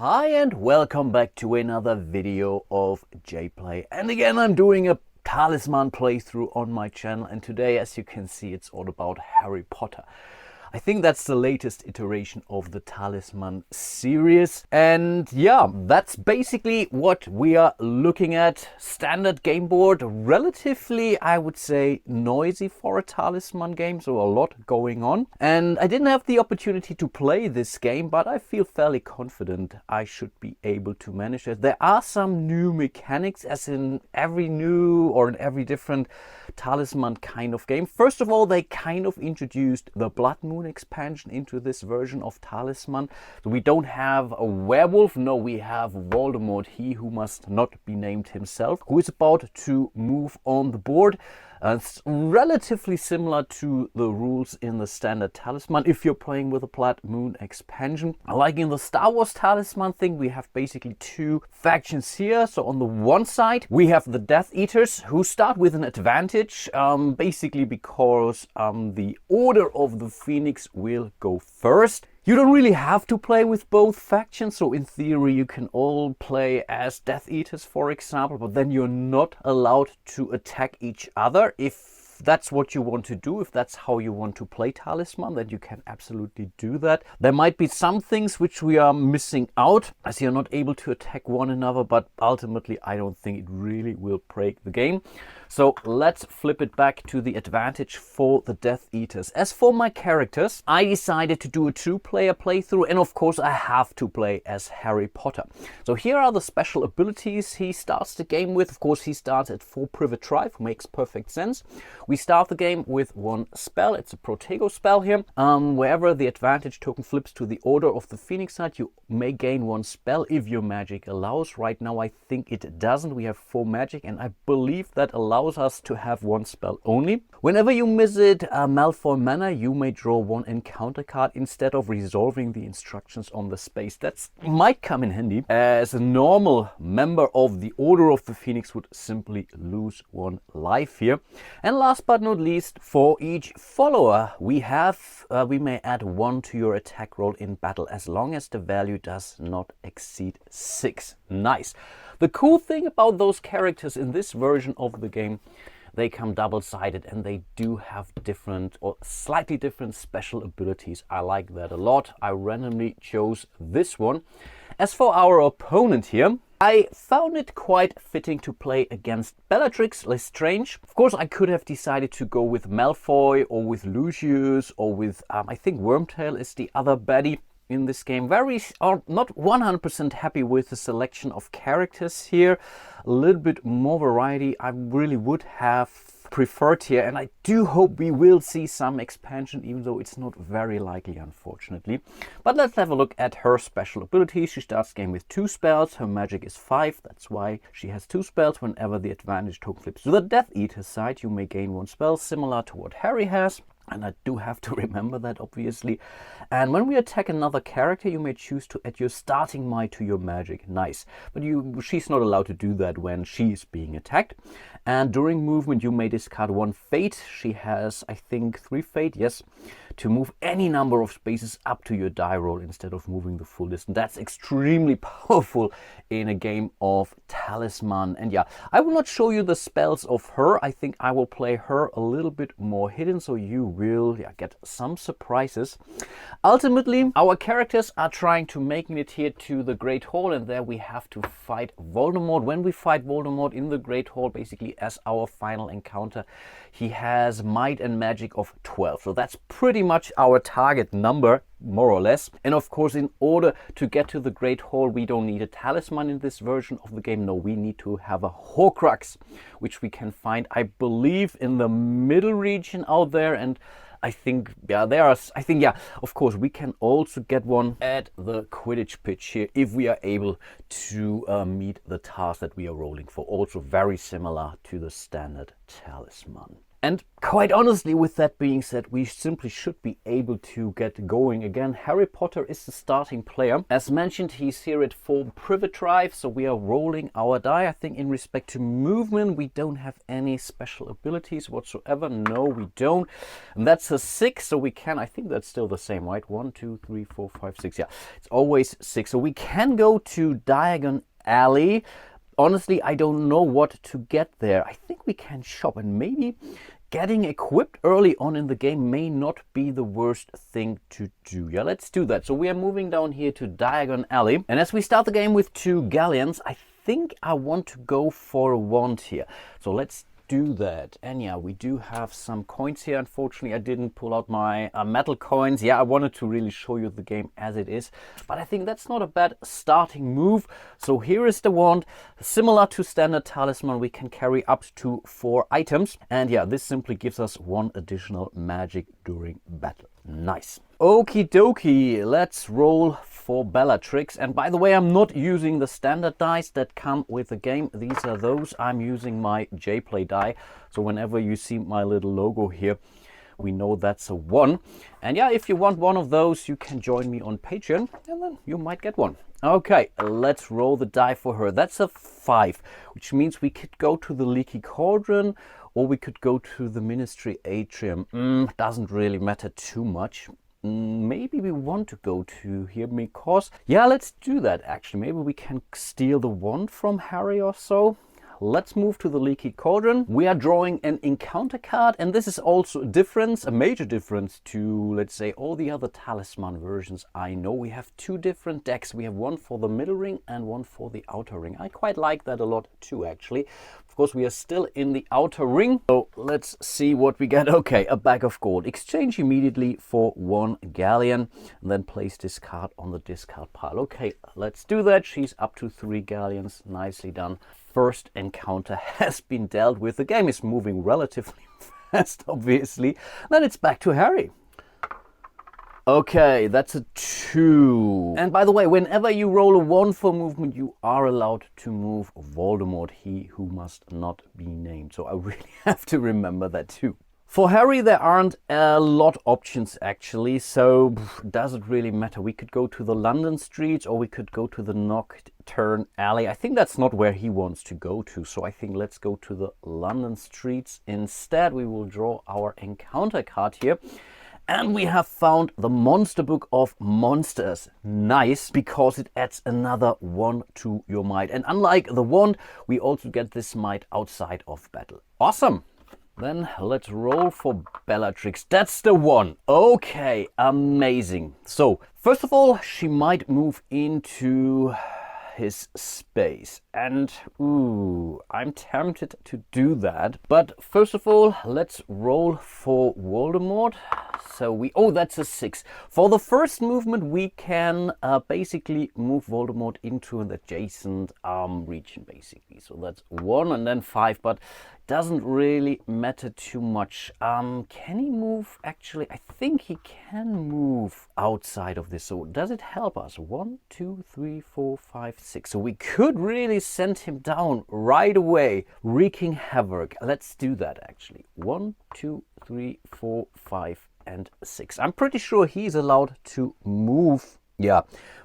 Hi and welcome back to another video of JPlay. And again, I'm doing a Talisman playthrough on my channel, and today, as you can see, it's all about Harry Potter. I think that's the latest iteration of the Talisman series. And yeah, that's basically what we are looking at. Standard game board, relatively, I would say, noisy for a Talisman game, so a lot going on. And I didn't have the opportunity to play this game, but I feel fairly confident I should be able to manage it. There are some new mechanics, as in every new or in every different Talisman kind of game. First of all, they kind of introduced the Blood Moon expansion into this version of Talisman. So we don't have a werewolf, no, we have Voldemort, he who must not be named himself, who is about to move on the board. It's relatively similar to the rules in the standard Talisman if you're playing with a Blood Moon expansion. Like in the Star Wars Talisman thing, we have basically two factions here. So on the one side, we have the Death Eaters, who start with an advantage, basically because the Order of the Phoenix will go first. You don't really have to play with both factions, so in theory you can all play as Death Eaters, for example, but then you're not allowed to attack each other. If that's what you want to do, if that's how you want to play Talisman, then you can absolutely do that. There might be some things which we are missing out, as you're not able to attack one another, but ultimately I don't think it really will break the game. So let's flip it back to the advantage for the Death Eaters. As for my characters, I decided to do a two-player playthrough, and of course I have to play as Harry Potter. So here are the special abilities he starts the game with. Of course, he starts at 4 Privet Drive, makes perfect sense. We start the game with one spell. It's a Protego spell here. Wherever the advantage token flips to the Order of the Phoenix side, you may gain one spell if your magic allows. Right now I think it doesn't. We have 4 magic, and I believe that allows us to have one spell only. Whenever you visit Malfoy Manor, you may draw one encounter card instead of resolving the instructions on the space. That might come in handy, as a normal member of the Order of the Phoenix would simply lose one life here. And last but not least, for each follower we have, we may add 1 to your attack roll in battle, as long as the value does not exceed 6. Nice. The cool thing about those characters in this version of the game, they come double-sided and they do have different or slightly different special abilities. I like that a lot. I randomly chose this one. As for our opponent here, I found it quite fitting to play against Bellatrix Lestrange. Of course, I could have decided to go with Malfoy or with Lucius or with, I think Wormtail is the other baddie in this game. Not 100% happy with the selection of characters here. A little bit more variety I really would have preferred here, and I do hope we will see some expansion, even though it's not very likely, unfortunately. But let's have a look at her special abilities. She starts the game with 2 spells. Her magic is 5. That's why she has 2 spells. Whenever the advantage token flips to the Death Eater side, you may gain 1 spell, similar to what Harry has. And I do have to remember that, obviously. And when we attack another character, you may choose to add your starting might to your magic. Nice. But she's not allowed to do that when she's being attacked. And during movement, you may discard 1 fate. She has, I think, 3 fate, yes, to move any number of spaces up to your die roll instead of moving the full distance. That's extremely powerful in a game of Talisman. And yeah, I will not show you the spells of her. I think I will play her a little bit more hidden, so you will get some surprises. Ultimately, our characters are trying to make it here to the Great Hall, and there we have to fight Voldemort. When we fight Voldemort in the Great Hall, basically as our final encounter, he has might and magic of 12. So that's pretty much our target number, more or less. And of course, in order to get to the Great Hall, we don't need a Talisman in this version of the game. No, we need to have a Horcrux, which we can find, I believe, in the middle region out there. And I think, of course, we can also get one at the Quidditch pitch here if we are able to meet the task that we are rolling for. Also very similar to the standard Talisman. And quite honestly, with that being said, we simply should be able to get going again. Harry Potter is the starting player. As mentioned, he's here at 4 Privet Drive, so we are rolling our die. I think in respect to movement, we don't have any special abilities whatsoever. No, we don't. And that's a 6, so we can, I think that's still the same, right? 1, 2, 3, 4, 5, 6. Yeah, it's always 6. So we can go to Diagon Alley. Honestly, I don't know what to get there. I think we can shop, and maybe getting equipped early on in the game may not be the worst thing to do. Yeah, let's do that. So we are moving down here to Diagon Alley. And as we start the game with 2 galleons, I think I want to go for a wand here. So let's do that. And yeah, we do have some coins here. Unfortunately, I didn't pull out my metal coins. Yeah, I wanted to really show you the game as it is, but I think that's not a bad starting move. So here is the wand. Similar to standard talisman, we can carry up to 4 items. And yeah, this simply gives us 1 additional magic during battle. Nice. Okie dokie, let's roll for Bellatrix. And by the way, I'm not using the standard dice that come with the game. These are those. I'm using my JPlay die. So whenever you see my little logo here, we know that's a 1. And yeah, if you want one of those, you can join me on Patreon and then you might get one. Okay, let's roll the die for her. That's a 5, which means we could go to the Leaky Cauldron or we could go to the Ministry Atrium. Doesn't really matter too much. Maybe we want to go to here because, yeah, let's do that actually. Maybe we can steal the wand from Harry or so. Let's move to the Leaky Cauldron. We are drawing an encounter card, and this is also a difference, a major difference to, let's say, all the other talisman versions I know. We have 2 different decks. We have one for the middle ring and one for the outer ring. I quite like that a lot too, actually. Of course, we are still in the outer ring, so let's see what we get. Okay, a bag of gold. Exchange immediately for 1 galleon, and then place this card on the discard pile. Okay, let's do that. She's up to 3 galleons. Nicely done. First encounter has been dealt with. The game is moving relatively fast, obviously. Then it's back to Harry. Okay, that's a 2. And by the way, whenever you roll a 1 for movement, you are allowed to move Voldemort, he who must not be named. So I really have to remember that too. For Harry, there aren't a lot of options actually, so does it really matter? We could go to the London streets or we could go to the Nocturne Alley. I think that's not where he wants to go to, so I think let's go to the London streets. Instead, we will draw our encounter card here. And we have found the Monster Book of Monsters. Nice, because it adds another 1 to your might. And unlike the wand, we also get this might outside of battle. Awesome. Then let's roll for Bellatrix. That's the 1. Okay, amazing. So, first of all, she might move into his space. And, ooh, I'm tempted to do that. But first of all, let's roll for Voldemort. So that's a 6. For the first movement, we can basically move Voldemort into an adjacent region, basically. So that's 1 and then 5, but doesn't really matter too much. Can he move? Actually, I think he can move outside of this. So does it help us? 1, 2, 3, 4, 5, 6. So we could really send him down right away, wreaking havoc. Let's do that, actually. 1, 2, 3, 4, 5. And 6. I'm pretty sure he's allowed to move,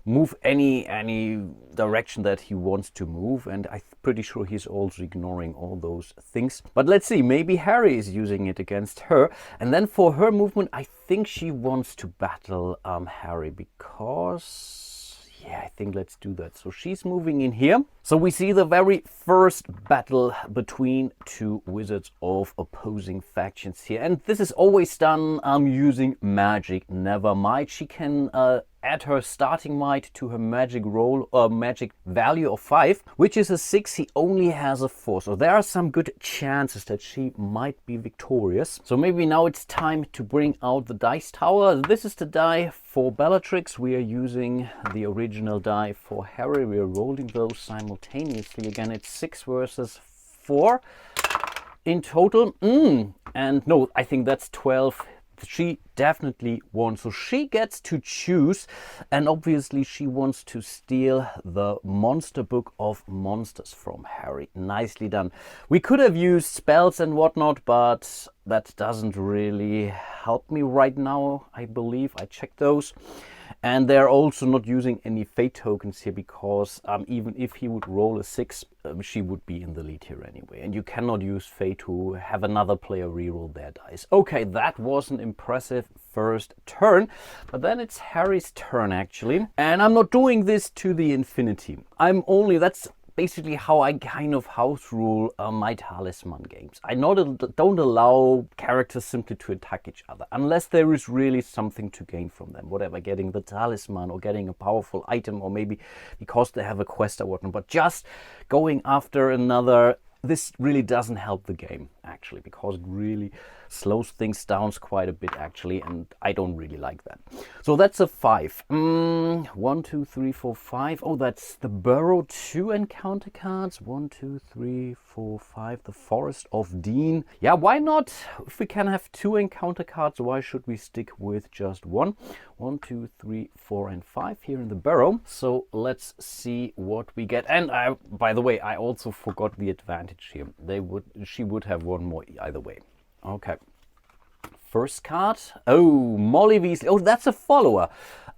move any direction that he wants to move, and I'm pretty sure he's also ignoring all those things. But let's see, maybe Harry is using it against her. And then for her movement, I think she wants to battle Harry because... yeah, I think let's do that. So she's moving in here. So we see the very first battle between 2 wizards of opposing factions here. And this is always done using magic, never might. She can add her starting might to her magic roll or magic value of 5, which is a 6. He only has a 4. So there are some good chances that she might be victorious. So maybe now it's time to bring out the dice tower. This is the die for Bellatrix. We are using the original die for Harry. We are rolling those simultaneously. Again, it's 6 versus 4 in total. And no, I think that's 12 she definitely won. So she gets to choose, and obviously she wants to steal the monster book of monsters from Harry. Nicely done. We could have used spells and whatnot, but that doesn't really help me right now, I believe. I checked those. And they're also not using any fate tokens here, because even if he would roll a 6, she would be in the lead here anyway. And you cannot use fate to have another player reroll their dice. Okay, that was an impressive first turn. But then it's Harry's turn, actually. And I'm not doing this to the infinity. That's basically how I kind of house rule my Talisman games. I don't allow characters simply to attack each other unless there is really something to gain from them. Whatever, getting the Talisman or getting a powerful item, or maybe because they have a quest or whatnot. But just going after another, this really doesn't help the game, actually, because it really slows things down quite a bit, actually, and I don't really like that. So that's a 5. 1, 2, 3, 4, 5. Oh, that's the Burrow 2 encounter cards. 1, 2, 3, 4, 5. The Forest of Dean. Yeah, why not? If we can have 2 encounter cards, why should we stick with just 1? 1, 2, 3, 4, and 5 here in the Burrow. So let's see what we get. And by the way, I also forgot the advantage here. She would have one more either way. Okay. First card. Oh, Molly Weasley. Oh, that's a follower.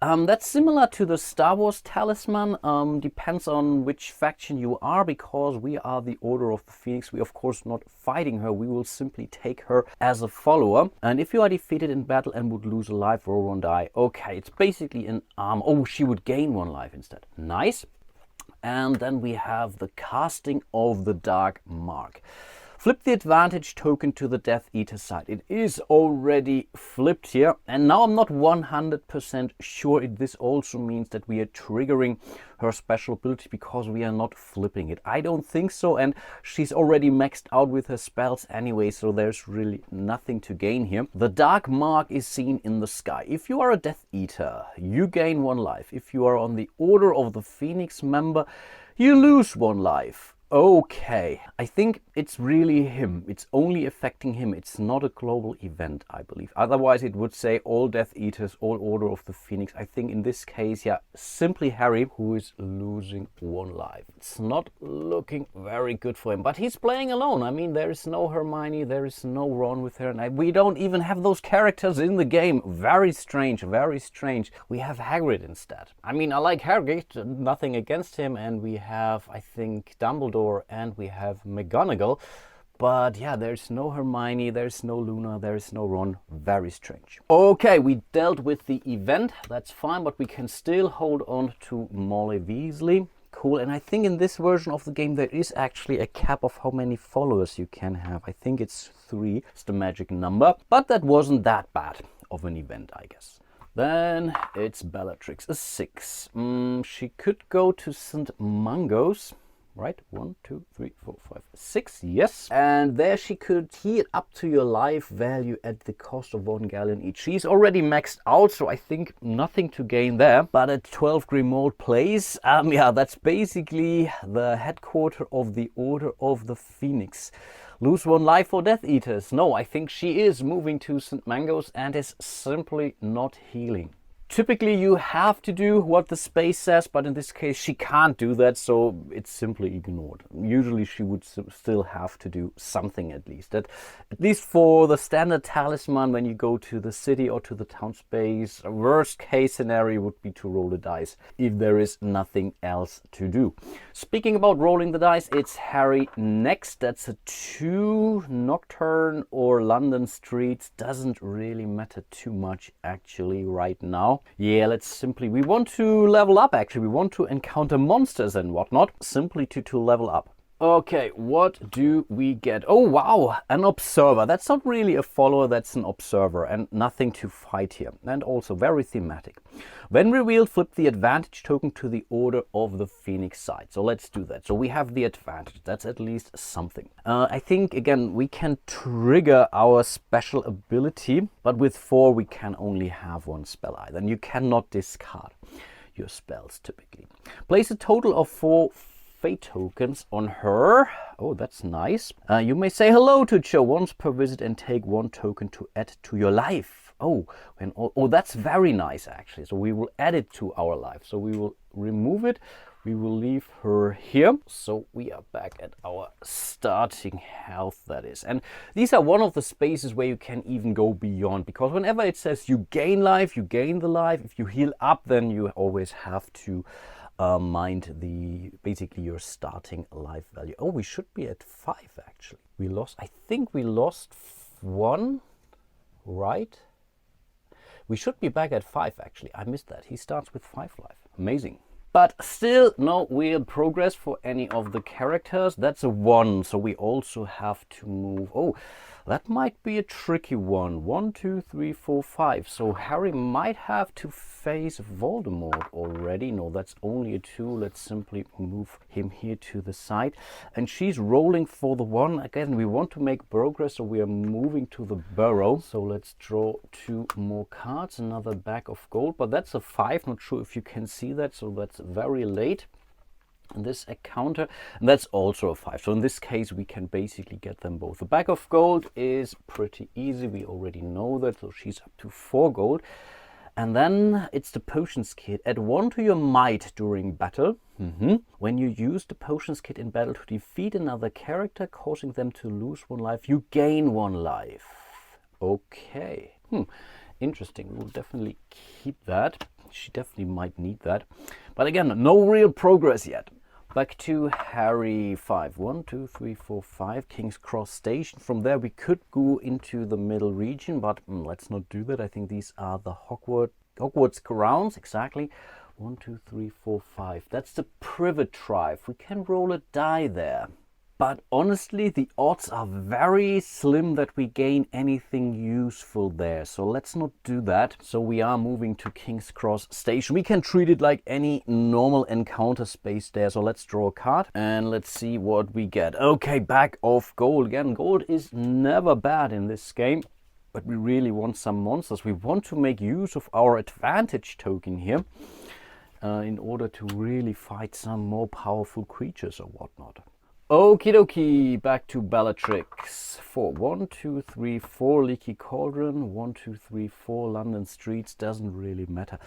That's similar to the Star Wars Talisman. Depends on which faction you are, because we are the Order of the Phoenix. We, of course, not fighting her. We will simply take her as a follower. And if you are defeated in battle and would lose a life, roll 1 die. Okay, it's basically an arm. Oh, she would gain 1 life instead. Nice. And then we have the casting of the Dark Mark. Flip the advantage token to the Death Eater side. It is already flipped here. And now I'm not 100% sure if this also means that we are triggering her special ability, because we are not flipping it. I don't think so. And she's already maxed out with her spells anyway, so there's really nothing to gain here. The Dark Mark is seen in the sky. If you are a Death Eater, you gain 1 life. If you are on the Order of the Phoenix member, you lose 1 life. Okay, I think it's really him. It's only affecting him. It's not a global event, I believe. Otherwise, it would say all Death Eaters, all Order of the Phoenix. I think in this case, yeah, simply Harry, who is losing 1 life. It's not looking very good for him, but he's playing alone. I mean, there is no Hermione, there is no Ron with her, and we don't even have those characters in the game. Very strange, very strange. We have Hagrid instead. I mean, I like Hagrid, nothing against him, and we have, I think, Dumbledore, and we have McGonagall, but yeah, there's no Hermione, there's no Luna, there's no Ron. Very strange. Okay, we dealt with the event, that's fine, but we can still hold on to Molly Weasley. Cool. And I think in this version of the game there is actually a cap of how many followers you can have. I think it's 3, it's the magic number, but that wasn't that bad of an event, I guess. Then it's Bellatrix, a 6. She could go to St. Mungo's. Right, 1, 2, 3, 4, 5, 6, yes. And there she could key it up to your life value at the cost of 1 galleon each. She's already maxed out, so I think nothing to gain there. But at 12 Grimold Place, yeah, that's basically the headquarter of the Order of the Phoenix. Lose 1 life for Death Eaters. No, I think she is moving to St. Mungo's and is simply not healing. Typically you have to do what the space says, but in this case she can't do that, so it's simply ignored. Usually she would still have to do something at least. At least for the standard Talisman, when you go to the city or to the town space, a worst case scenario would be to roll the dice if there is nothing else to do. Speaking about rolling the dice, it's Harry next. That's a 2. Nocturne or London Streets doesn't really matter too much actually right now. Yeah, we want to level up actually. We want to encounter monsters and whatnot, simply to level up. Okay, what do we get? Oh wow, an observer. That's not really a follower, that's an observer, and nothing to fight here. And also very thematic. When revealed, flip the advantage token to the Order of the Phoenix side. So let's do that. So we have the advantage. That's at least something. I think, again, we can trigger our special ability, but with 4 we can only have 1 spell either. And you cannot discard your spells typically. Place a total of 4 fate tokens on her. Oh, that's nice. You may say hello to Cho once per visit and take 1 token to add to your life. Oh, oh, that's very nice actually. So we will add it to our life. So we will remove it. We will leave her here. So we are back at our starting health, that is. And these are one of the spaces where you can even go beyond, because whenever it says you gain life, you gain the life. If you heal up, then you always have to mind basically your starting life value. Oh, we should be at 5 actually. I think we lost 1, right? We should be back at 5 actually. I missed that. He starts with 5 life. Amazing. But still no real progress for any of the characters. That's a 1, so we also have to move. Oh, that might be a tricky one. 1, 2, 3, 4, 5. So Harry might have to face Voldemort already. No, that's only a 2. Let's simply move him here to the side. And she's rolling for the 1. Again, we want to make progress, so we are moving to the burrow. So let's draw 2 more cards. Another bag of gold, but that's a 5. Not sure if you can see that, so that's very late. And this encounter, and that's also a 5. So in this case, we can basically get them both. The bag of gold is pretty easy. We already know that. So she's up to 4 gold. And then it's the potions kit. Add 1 to your might during battle. When you use the potions kit in battle to defeat another character, causing them to lose 1 life, you gain 1 life. Okay. Interesting. We'll definitely keep that. She definitely might need that. But again, no real progress yet. Back to Harry 5. 1, 2, 3, 4, 5. King's Cross Station. From there we could go into the middle region, but let's not do that. I think these are the Hogwarts grounds. Exactly. 1, 2, 3, 4, 5. That's the Privet Drive. We can roll a die there. But honestly, the odds are very slim that we gain anything useful there. So let's not do that. So we are moving to King's Cross Station. We can treat it like any normal encounter space there. So let's draw a card and let's see what we get. Okay, bag of gold. Again, gold is never bad in this game. But we really want some monsters. We want to make use of our advantage token here in order to really fight some more powerful creatures or whatnot. Okie dokie, back to Bellatrix. 4, 1, 2, 3, 4 Leaky Cauldron, 1, 2, 3, 4 London streets, doesn't really matter.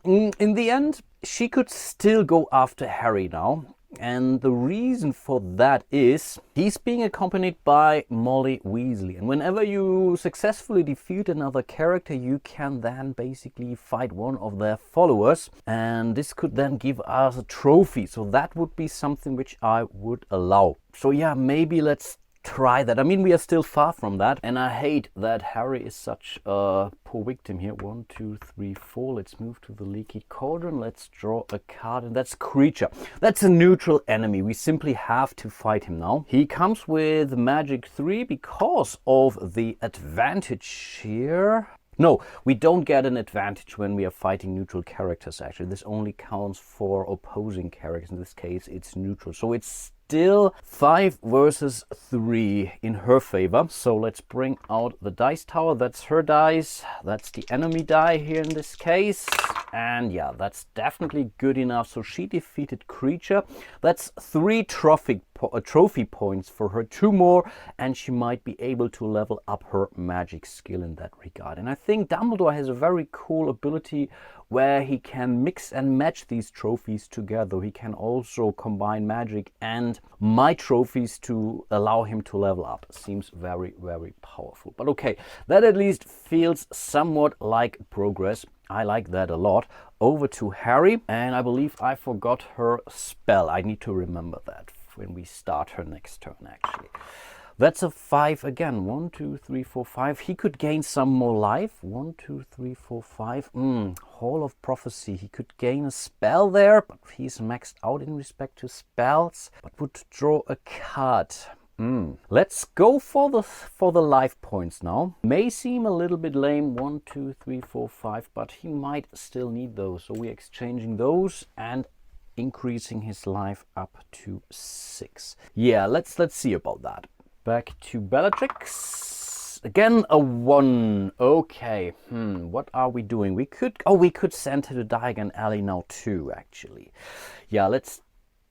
In the end, she could still go after Harry now. And the reason for that is he's being accompanied by Molly Weasley. And whenever you successfully defeat another character, you can then basically fight one of their followers. And this could then give us a trophy. So that would be something which I would allow. So yeah, maybe let's try that. I mean, we are still far from that. And I hate that Harry is such a poor victim here. 1, 2, 3, 4. Let's move to the Leaky Cauldron. Let's draw a card, and that's Creature. That's a neutral enemy. We simply have to fight him now. He comes with Magic 3 because of the advantage here. No, we don't get an advantage when we are fighting neutral characters, actually. This only counts for opposing characters. In this case, it's neutral. So it's still 5 versus 3 in her favor. So let's bring out the dice tower. That's her dice. That's the enemy die here in this case. And yeah, that's definitely good enough. So she defeated Creature. That's 3 trophy points for her, 2 more, and she might be able to level up her magic skill in that regard. And I think Dumbledore has a very cool ability where he can mix and match these trophies together. He can also combine magic and my trophies to allow him to level up. Seems very, very powerful. But okay, that at least feels somewhat like progress. I like that a lot. Over to Harry, and I believe I forgot her spell. I need to remember that when we start her next turn, actually. That's a 5 again. 1, 2, 3, 4, 5. He could gain some more life. 1, 2, 3, 4, 5. Hall of Prophecy. He could gain a spell there, but he's maxed out in respect to spells. But would draw a card. Let's go for the life points now. May seem a little bit lame. 1, 2, 3, 4, 5, but he might still need those. So we're exchanging those and increasing his life up to 6. Yeah, let's see about that. Back to Bellatrix. Again, a 1. Okay. What are we doing? We could send her to Diagon Alley now too, actually. Yeah, let's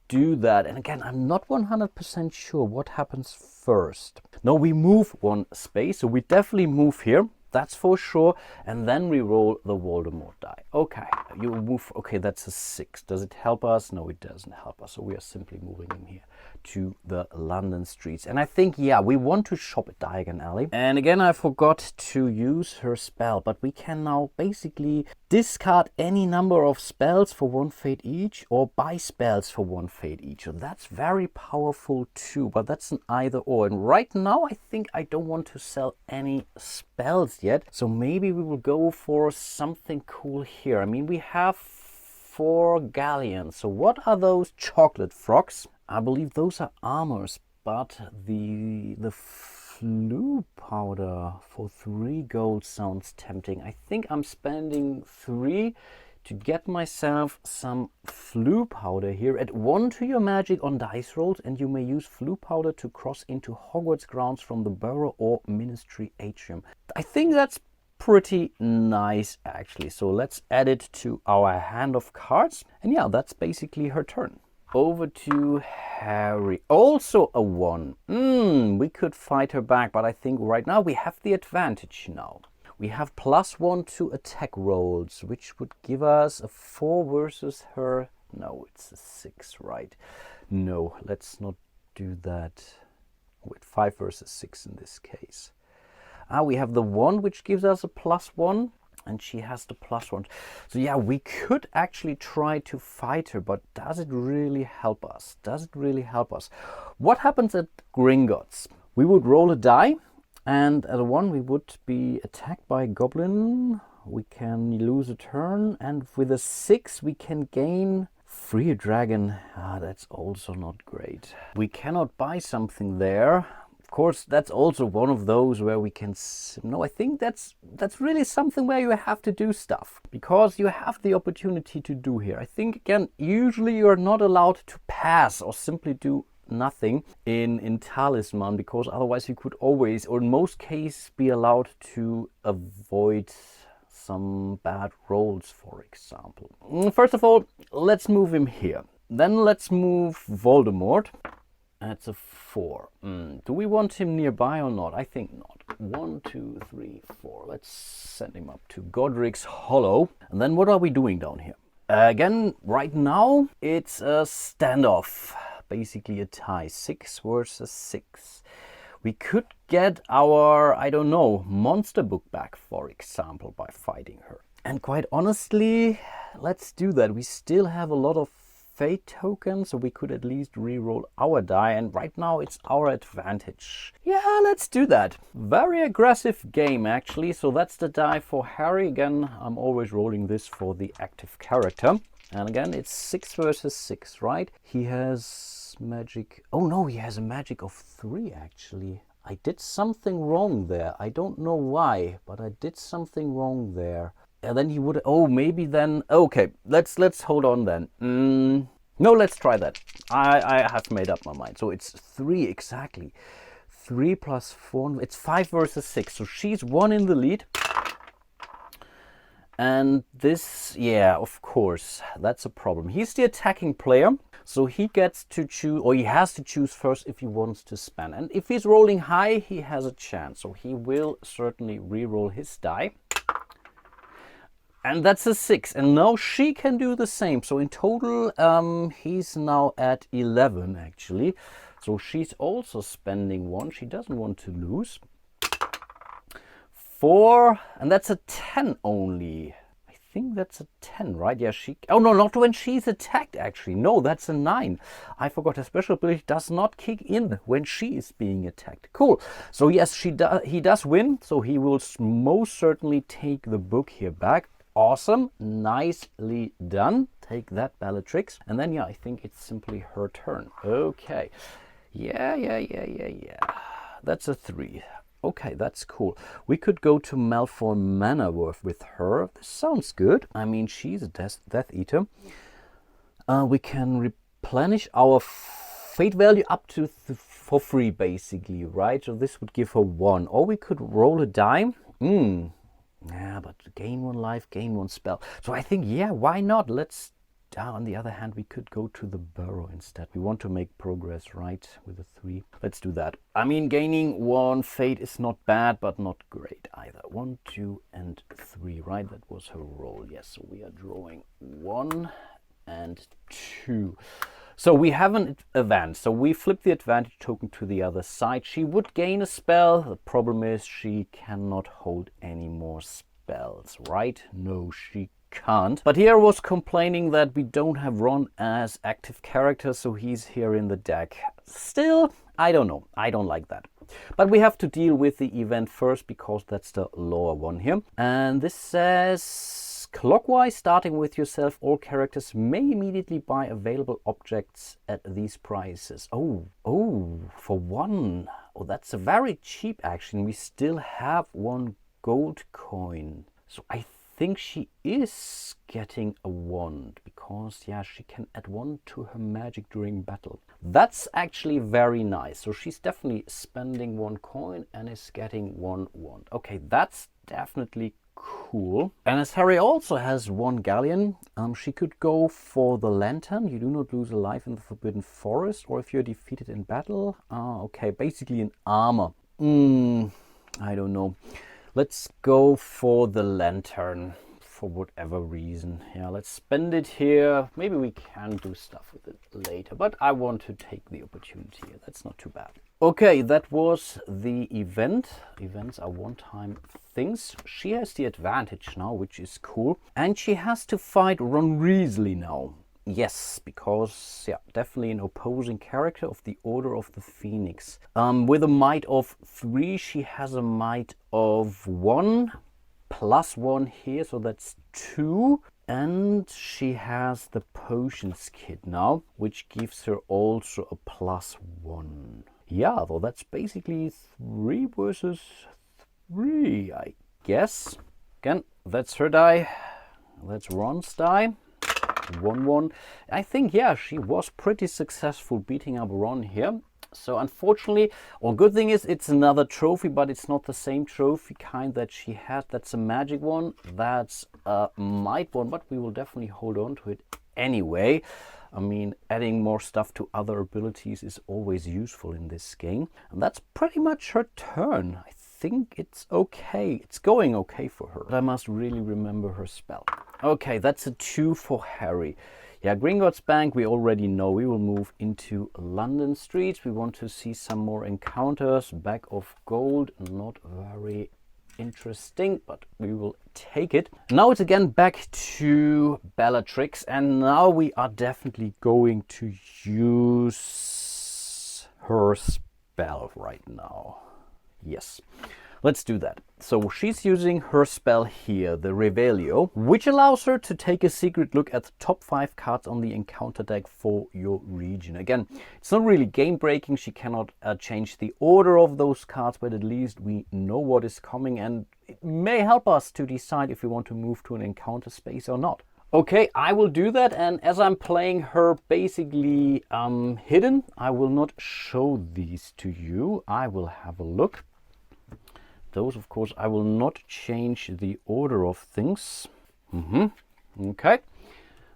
do that. And again, I'm not 100% sure what happens first. No, we move 1 space, so we definitely move here. that's for sure. And then we roll the Voldemort die. Okay, you move. Okay, that's a 6. Does it help us? No, it doesn't help us. So we are simply moving him here to the London streets. And I think, yeah, we want to shop at Diagon Alley. And again, I forgot to use her spell, but we can now basically discard any number of spells for 1 fate each, or buy spells for 1 fate each. So that's very powerful too, but that's an either or. And right now, I think I don't want to sell any spells yet. So maybe we will go for something cool here. I mean, we have 4 galleons. So what are those chocolate frogs? I believe those are armors, but the flue powder for 3 gold sounds tempting. I think I'm spending 3 to get myself some flue powder here. Add 1 to your magic on dice rolls, and you may use flue powder to cross into Hogwarts grounds from the Borough or Ministry atrium. I think that's pretty nice actually. So let's add it to our hand of cards. And yeah, that's basically her turn. Over to Harry. Also a 1. We could fight her back, but I think right now we have the advantage now. We have +1 to attack rolls, which would give us a 4 versus her. No, it's a 6, right? No, let's not do that. With 5 versus 6 in this case. We have the 1, which gives us a +1. And she has the +1. So yeah, we could actually try to fight her, but does it really help us? Does it really help us? What happens at Gringotts? We would roll a die, and at a 1 we would be attacked by a goblin. We can lose a turn, and with a 6 we can gain free a dragon. That's also not great. We cannot buy something there. Of course, that's also one of those where we can... No, I think that's really something where you have to do stuff, because you have the opportunity to do here. I think, again, usually you're not allowed to pass or simply do nothing in Talisman, because otherwise you could always, or in most cases, be allowed to avoid some bad rolls, for example. First of all, let's move him here. Then let's move Voldemort. That's a 4. Do we want him nearby or not? I think not. 1, 2, 3, 4. Let's send him up to Godric's Hollow. And then what are we doing down here? Again, right now, it's a standoff. Basically a tie. 6 versus 6. We could get our, I don't know, monster book back, for example, by fighting her. And quite honestly, let's do that. We still have a lot of fate tokens, so we could at least re-roll our die, and right now it's our advantage. Yeah, let's do that. Very aggressive game actually. So that's the die for Harry. Again, I'm always rolling this for the active character, and again it's 6 versus 6, right? He has magic. Oh no, he has a magic of 3 actually. I did something wrong there. I don't know why, but I did something wrong there. And then he would, oh, maybe then, okay, let's hold on then. No, let's try that. I have made up my mind. So it's 3 exactly. 3 plus 4, it's 5 versus 6. So she's 1 in the lead. And this, yeah, of course, that's a problem. He's the attacking player, so he gets to choose, or he has to choose first if he wants to spend. And if he's rolling high, he has a chance. So he will certainly re-roll his die. And that's a 6. And now she can do the same. So in total, he's now at 11, actually. So she's also spending 1. She doesn't want to lose. 4. And that's a 10 only. I think that's a 10, right? Yeah, she... Oh, no, not when she's attacked, actually. No, that's a 9. I forgot her special ability does not kick in when she is being attacked. Cool. So yes, he does win. So he will most certainly take the book here back. Awesome, nicely done. Take that, Bellatrix. And then, yeah, I think it's simply her turn. Okay. Yeah. That's a 3. Okay, that's cool. We could go to Malfoy Manor with her. This sounds good. I mean, she's a Death Eater. We can replenish our fate value up to for free, basically, right? So this would give her 1. Or we could roll a die. Yeah, but gain 1 life, gain 1 spell. So I think, yeah, why not? Let's on the other hand, we could go to the burrow instead. We want to make progress, right, with a 3. Let's do that. I mean, gaining 1 fate is not bad, but not great either. 1, 2, and 3, right? That was her roll. Yes, so we are drawing 1 and 2. So we have an advantage. So we flip the advantage token to the other side. She would gain a spell. The problem is she cannot hold any more spells, right? No, she can't. But here was complaining that we don't have Ron as active character, so he's here in the deck. Still, I don't know. I don't like that. But we have to deal with the event first because that's the lower one here. And this says, clockwise, starting with yourself, all characters may immediately buy available objects at these prices. Oh, for 1. Oh, that's a very cheap action. We still have 1 gold coin. So I think she is getting a wand because, yeah, she can add 1 to her magic during battle. That's actually very nice. So she's definitely spending 1 coin and is getting 1 wand. Okay, that's definitely cool. And as Harry also has 1 galleon, she could go for the lantern. You do not lose a life in the Forbidden Forest, or if you're defeated in battle. Okay, basically an armor. I don't know. Let's go for the lantern for whatever reason. Yeah, let's spend it here. Maybe we can do stuff with it later, but I want to take the opportunity here. That's not too bad. Okay, that was the event. Events are one-time things. She has the advantage now, which is cool. And she has to fight Ron Weasley now. Yes, because, yeah, definitely an opposing character of the Order of the Phoenix. With a might of 3, she has a might of 1, plus 1 here, so that's 2. And she has the potions kit now, which gives her also a plus 1. Yeah, though that's basically 3 versus 3, I guess. Again, that's her die. That's Ron's die. 1-1. I think, yeah, she was pretty successful beating up Ron here. So unfortunately, or good thing is, it's another trophy, but it's not the same trophy kind that she had. That's a magic one. That's a might one, but we will definitely hold on to it anyway. I mean, adding more stuff to other abilities is always useful in this game. And that's pretty much her turn. I think it's okay. It's going okay for her. But I must really remember her spell. Okay, that's a 2 for Harry. Yeah, Gringotts Bank, we already know. We will move into London Street. We want to see some more encounters. Bag of gold, not very interesting, but we will take it. Now it's again back to Bellatrix, and now we are definitely going to use her spell right now. Yes, let's do that. So she's using her spell here, the Revelio, which allows her to take a secret look at the top 5 cards on the encounter deck for your region. Again, it's not really game breaking. She cannot change the order of those cards, but at least we know what is coming, and it may help us to decide if we want to move to an encounter space or not. Okay, I will do that, and as I'm playing her basically hidden, I will not show these to you. I will have a look. Those, of course, I will not change the order of things. Okay,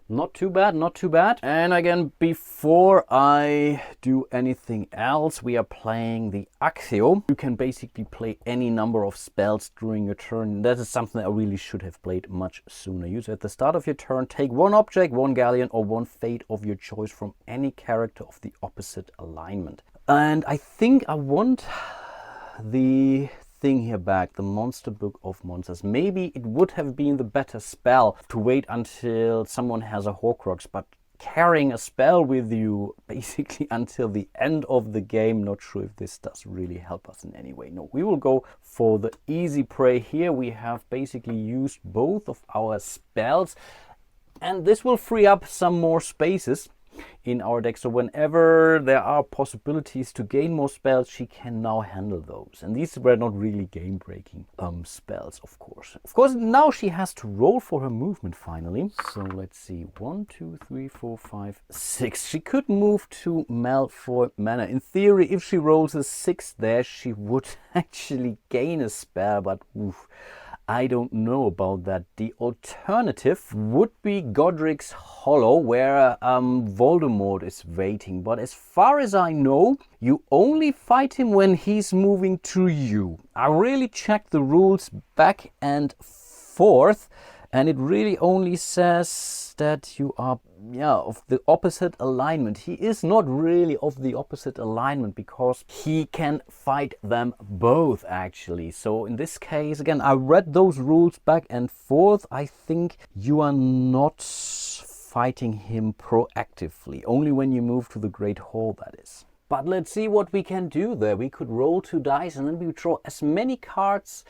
not too bad, not too bad. And again, before I do anything else, we are playing the Accio. You can basically play any number of spells during your turn. That is something I really should have played much sooner. Use at the start of your turn. Take 1 object, 1 galleon, or 1 fate of your choice from any character of the opposite alignment. And I think I want the thing here back, the Monster Book of Monsters. Maybe it would have been the better spell to wait until someone has a Horcrux, but carrying a spell with you basically until the end of the game, not sure if this does really help us in any way. No, we will go for the easy prey here. We have basically used both of our spells, and this will free up some more spaces in our deck, so whenever there are possibilities to gain more spells, she can now handle those. And these were not really game breaking spells, of course. Now she has to roll for her movement finally. So let's see, 1, 2, 3, 4, 5, 6. She could move to Malfoy Manor. In theory, if she rolls a 6 there, she would actually gain a spell, but oof, I don't know about that. The alternative would be Godric's Hollow, where Voldemort is waiting. But as far as I know, you only fight him when he's moving to you. I really checked the rules back and forth, and it really only says that you are of the opposite alignment. He is not really of the opposite alignment because he can fight them both actually. So in this case, again, I read those rules back and forth. I think you are not fighting him proactively, only when you move to the Great Hall, that is. But let's see what we can do there. We could roll 2 dice and then we draw as many cards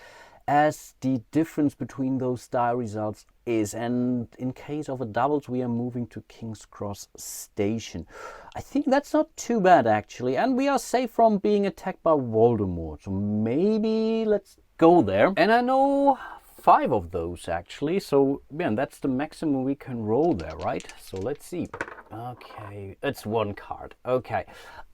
as the difference between those die results is. And in case of a doubles, we are moving to King's Cross Station. I think that's not too bad actually, and we are safe from being attacked by Voldemort, so maybe let's go there. And I know 5 of those actually, so yeah, that's the maximum we can roll there, right? So let's see. Okay, it's 1 card. Okay,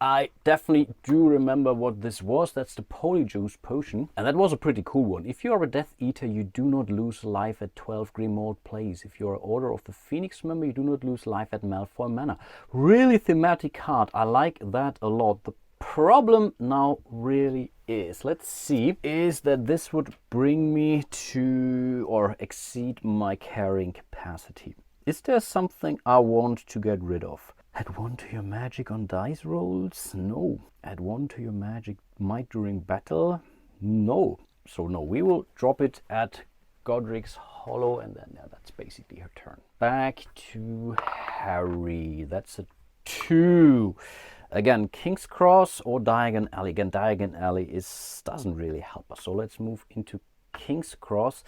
I definitely do remember what this was. That's the Polyjuice Potion, and that was a pretty cool one. If you are a Death Eater, you do not lose life at 12 Grimoire Place. If you are Order of the Phoenix member, you do not lose life at Malfoy Manor. Really thematic card. I like that a lot. The problem now really is, let's see, is that this would bring me to or exceed my carrying capacity. Is there something I want to get rid of? Add 1 to your magic on dice rolls? No. Add 1 to your magic might during battle? No. So no, we will drop it at Godric's Hollow, and then that's basically her turn. Back to Harry. That's a 2. Again, King's Cross or Diagon Alley. Again, Diagon Alley doesn't really help us. So let's move into King's Cross.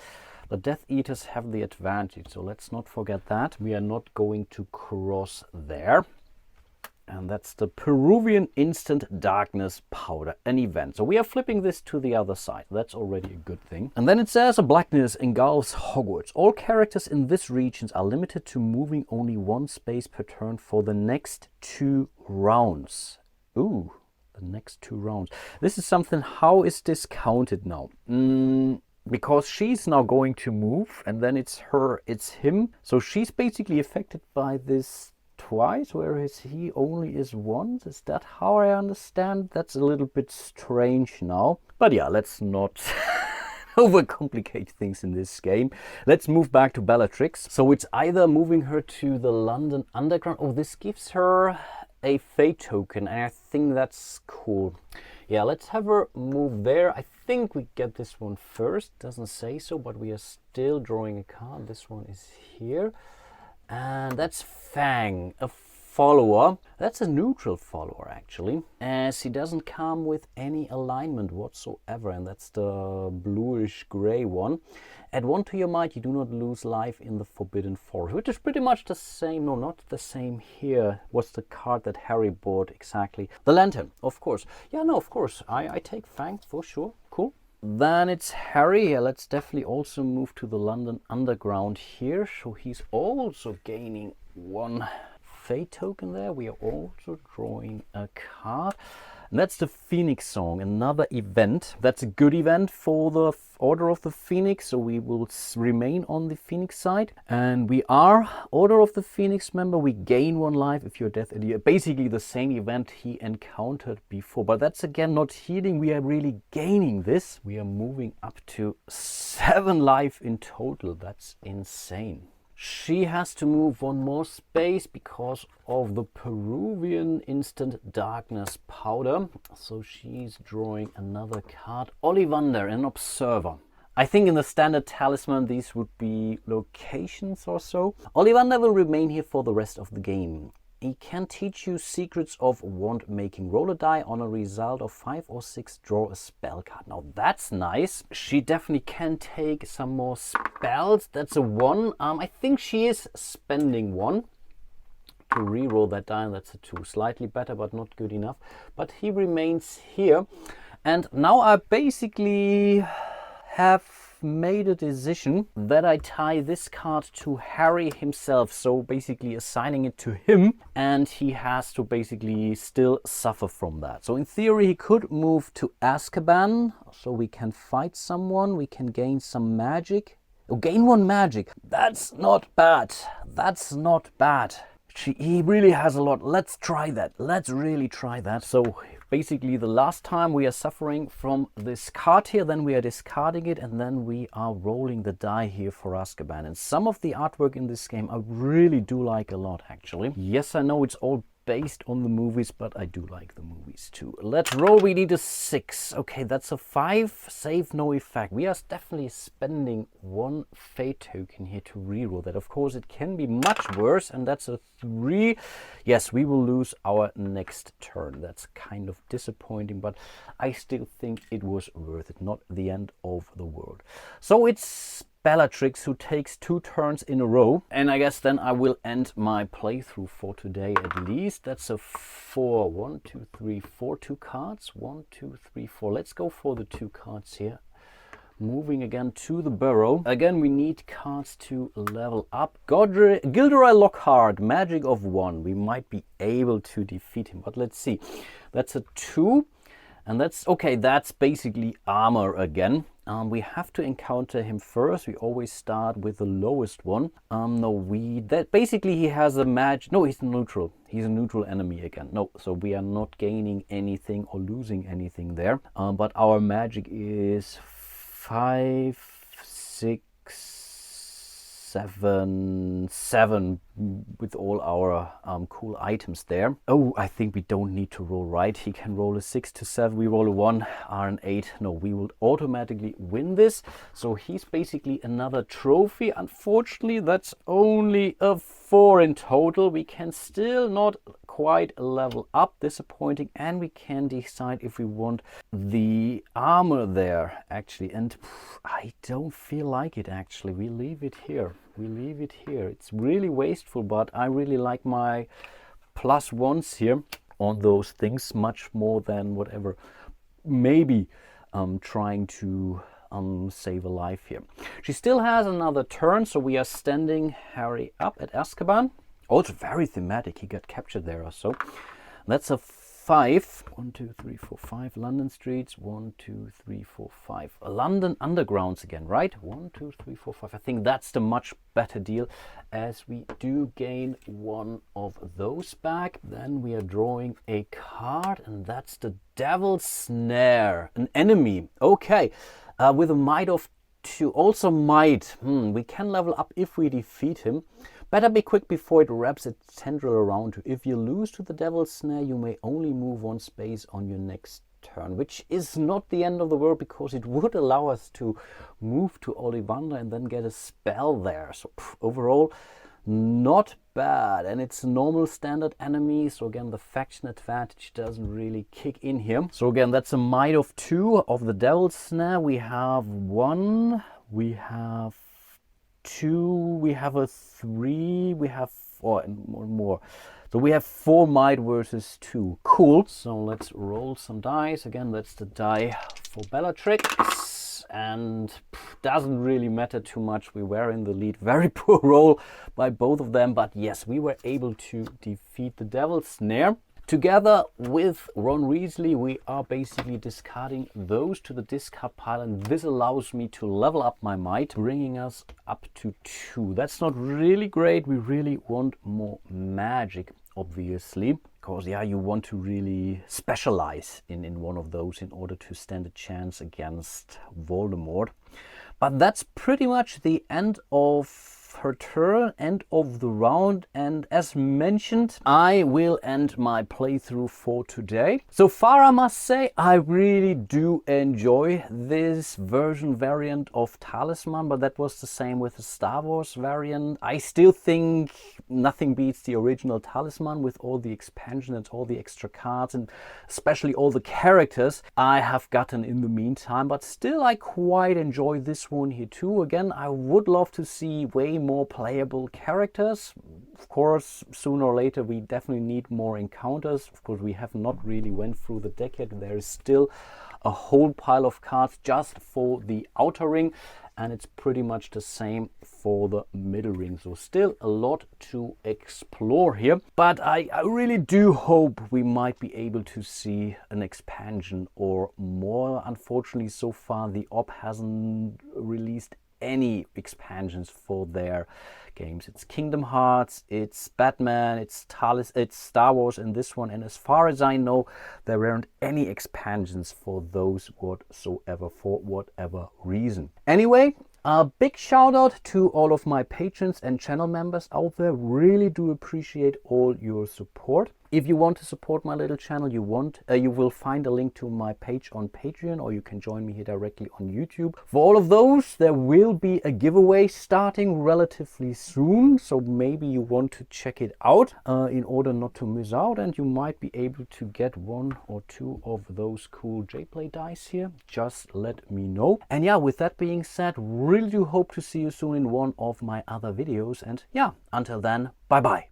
The Death Eaters have the advantage, so let's not forget that. We are not going to cross there. And that's the Peruvian Instant Darkness Powder, an event. So we are flipping this to the other side. That's already a good thing. And then it says a blackness engulfs Hogwarts. All characters in this region are limited to moving only 1 space per turn for the next 2 rounds. Ooh, the next 2 rounds. This is something, how is this counted now? Because she's now going to move, and then it's her, it's him. So she's basically affected by this twice, whereas he only is once. Is that how I understand? That's a little bit strange now. But yeah, let's not overcomplicate things in this game. Let's move back to Bellatrix. So it's either moving her to the London Underground. Oh, this gives her a fate token, and I think that's cool. Yeah, let's have her move there. I think we get this one first. Doesn't say so, but we are still drawing a card. This one is here. And that's Fang, a follower. That's a neutral follower, actually, as he doesn't come with any alignment whatsoever. And that's the bluish gray one. Add 1 to your might, you do not lose life in the Forbidden Forest, which is pretty much the same. No, not the same here. What's the card that Harry bought exactly? The Lantern, of course. Yeah, no, of course. I take Fang for sure. Cool. Then it's Harry. Yeah, let's definitely also move to the London Underground here. So he's also gaining 1 fate token there. We are also drawing a card. And that's the Phoenix Song, another event. That's a good event for the Order of the Phoenix, so we will remain on the Phoenix side. And we are Order of the Phoenix member. We gain 1 life if you're Death Eater. Basically the same event he encountered before. But that's again not healing. We are really gaining this. We are moving up to 7 life in total. That's insane. She has to move 1 more space because of the Peruvian Instant Darkness Powder. So she's drawing another card. Ollivander, an Observer. I think in the standard Talisman these would be locations or so. Ollivander will remain here for the rest of the game. He can teach you secrets of wand making. Roll a die. On a result of 5 or 6, draw a spell card. Now that's nice. She definitely can take some more spells. That's a 1. I think she is spending 1 to reroll that die. That's a 2. Slightly better, but not good enough. But he remains here. And now I basically have have made a decision that I tie this card to Harry himself, so basically assigning it to him, and he has to basically still suffer from that. So in theory he could move to Azkaban, so we can fight someone, we can gain some magic. Oh, gain 1 magic. That's not bad. That's not bad. He really has a lot. Let's try that. Let's really try that. So basically the last time we are suffering from this card here, then we are discarding it, and then we are rolling the die here for Azkaban. And some of the artwork in this game I really do like a lot, actually. Yes, I know it's all based on the movies, but I do like the movies too. Let's roll. We need a 6. Okay, that's a 5. Save no effect. We are definitely spending 1 fate token here to reroll that. Of course, it can be much worse, and that's a 3. Yes, we will lose our next turn. That's kind of disappointing, but I still think it was worth it. Not the end of the world. So it's Bellatrix who takes 2 turns in a row, and I guess then I will end my playthrough for today at least. That's a 4. 1, 2, 3, 4. 2 cards. 1, 2, 3, 4. Let's go for the 2 cards here. Moving again to the burrow. Again, we need cards to level up. Gilderoy Lockhart, magic of 1. We might be able to defeat him, but let's see. That's a 2. And that's okay. That's basically armor again. We have to encounter him first. We always start with the lowest one. Basically he has a magic. No, he's neutral. He's a neutral enemy again. No, so we are not gaining anything or losing anything there. But our magic is 5, 6, 7 with all our cool items there. Oh, I think we don't need to roll, right? He can roll a 6 to 7. We roll a 1, are an 8. No, we will automatically win this. So he's basically another trophy. Unfortunately, that's only a 4 in total. We can still not quite level up. Disappointing. And we can decide if we want the armor there, actually. And I don't feel like it, actually. We leave it here. We leave it here. It's really wasteful, but I really like my +1s here on those things much more than whatever. Maybe trying to save a life here. She still has another turn, so we are standing Harry up at Azkaban. Also very thematic. He got captured there or so. That's a 5. 1, 2, 3, 4, 5. London streets. 1, 2, 3, 4, 5. London undergrounds again, right? 1, 2, 3, 4, 5. I think that's the much better deal, as we do gain 1 of those back. Then we are drawing a card, and that's the Devil's Snare, an enemy. Okay, with a might of 2. Also might. We can level up if we defeat him. Better be quick before it wraps its tendril around you. If you lose to the Devil's Snare, you may only move 1 space on your next turn, which is not the end of the world, because it would allow us to move to Ollivander and then get a spell there. So overall, not bad. And it's a normal standard enemy, so again the faction advantage doesn't really kick in here. So again, that's a might of 2 of the Devil's Snare. We have 1, we have 2, we have a 3, we have 4, and more. So we have 4 might versus 2. Cool. So let's roll some dice. Again, that's the die for Bellatrix. And doesn't really matter too much. We were in the lead. Very poor roll by both of them. But yes, we were able to defeat the Devil's Snare. Together with Ron Weasley, we are basically discarding those to the discard pile, and this allows me to level up my might, bringing us up to 2. That's not really great. We really want more magic, obviously, because yeah, you want to really specialize in one of those in order to stand a chance against Voldemort. But that's pretty much the end of her turn, end of the round, and as mentioned, I will end my playthrough for today. So far, I must say, I really do enjoy this variant of Talisman, but that was the same with the Star Wars variant. I still think nothing beats the original Talisman with all the expansion and all the extra cards, and especially all the characters I have gotten in the meantime, but still I quite enjoy this one here too. Again, I would love to see way more playable characters. Of course, sooner or later we definitely need more encounters. Of course, we have not really went through the deck yet. There is still a whole pile of cards just for the outer ring, and it's pretty much the same for the middle ring. So still a lot to explore here, but I really do hope we might be able to see an expansion or more. Unfortunately, so far the OP hasn't released any expansions for their games. It's Kingdom Hearts, it's Batman, it's Star Wars in this one, and as far as I know, there weren't any expansions for those whatsoever, for whatever reason. Anyway, a big shout out to all of my patrons and channel members out there. Really do appreciate all your support. If you want to support my little channel, you will find a link to my page on Patreon, or you can join me here directly on YouTube. For all of those, there will be a giveaway starting relatively soon, so maybe you want to check it out in order not to miss out, and you might be able to get one or two of those cool JPlay dice here. Just let me know. And yeah, with that being said, really do hope to see you soon in one of my other videos, and yeah, until then, bye bye.